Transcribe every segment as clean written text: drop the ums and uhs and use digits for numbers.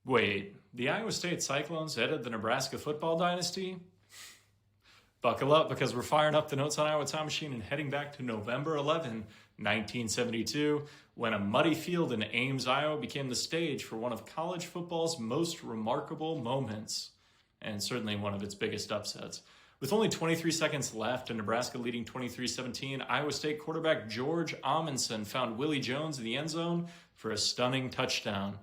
Wait, the Iowa State Cyclones headed the Nebraska football dynasty? Buckle up because we're firing up the Notes on Iowa time machine and heading back to November 11, 1972, when a muddy field in Ames, Iowa became the stage for one of college football's most remarkable moments, and certainly one of its biggest upsets. With only 23 seconds left and Nebraska leading 23-17, Iowa State quarterback George Amundsen found Willie Jones in the end zone for a stunning touchdown.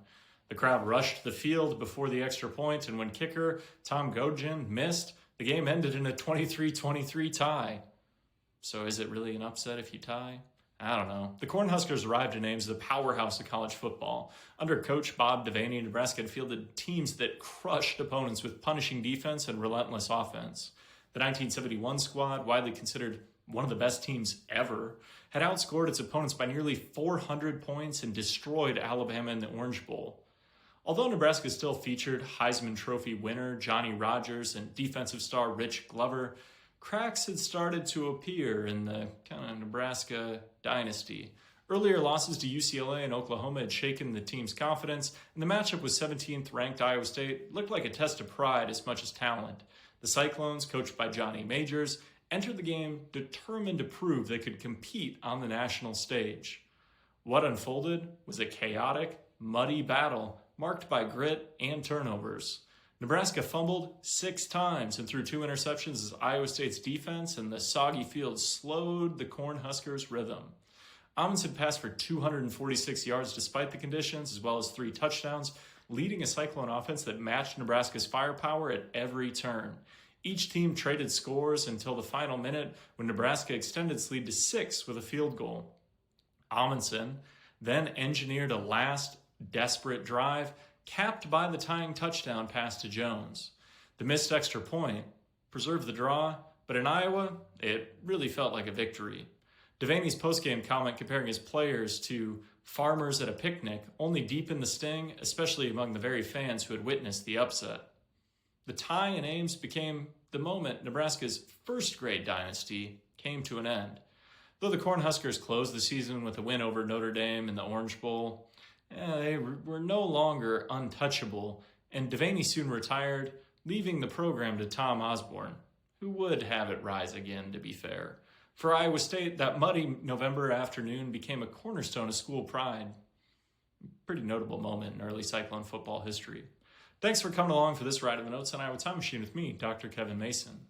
The crowd rushed the field before the extra point, and when kicker Tom Godgin missed, the game ended in a 23-23 tie. So is it really an upset if you tie? I don't know. The Cornhuskers arrived in Ames, the powerhouse of college football. Under coach Bob Devaney, Nebraska had fielded teams that crushed opponents with punishing defense and relentless offense. The 1971 squad, widely considered one of the best teams ever, had outscored its opponents by nearly 400 points and destroyed Alabama in the Orange Bowl. Although Nebraska still featured Heisman Trophy winner Johnny Rodgers and defensive star Rich Glover, cracks had started to appear in the kind of Nebraska dynasty. Earlier losses to UCLA and Oklahoma had shaken the team's confidence, and the matchup with 17th ranked Iowa State looked like a test of pride as much as talent. The Cyclones, coached by Johnny Majors, entered the game determined to prove they could compete on the national stage. What unfolded was a chaotic, muddy battle marked by grit and turnovers. Nebraska fumbled 6 times and threw 2 interceptions as Iowa State's defense and the soggy field slowed the Cornhuskers' rhythm. Amundsen passed for 246 yards despite the conditions, as well as 3 touchdowns, leading a Cyclone offense that matched Nebraska's firepower at every turn. Each team traded scores until the final minute when Nebraska extended its lead to 6 with a field goal. Amundsen then engineered a last desperate drive, capped by the tying touchdown pass to Jones. The missed extra point preserved the draw, but in Iowa, it really felt like a victory. Devaney's postgame comment comparing his players to farmers at a picnic only deepened the sting, especially among the very fans who had witnessed the upset. The tie in Ames became the moment Nebraska's first-grade dynasty came to an end. Though the Cornhuskers closed the season with a win over Notre Dame in the Orange Bowl, they were no longer untouchable, and Devaney soon retired, leaving the program to Tom Osborne, who would have it rise again, to be fair. For Iowa State, that muddy November afternoon became a cornerstone of school pride. Pretty notable moment in early Cyclone football history. Thanks for coming along for this ride of the Notes on Iowa Time Machine with me, Dr. Kevin Mason.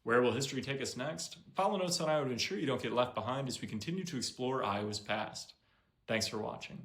Where will history take us next? Follow Notes on Iowa to ensure you don't get left behind as we continue to explore Iowa's past. Thanks for watching.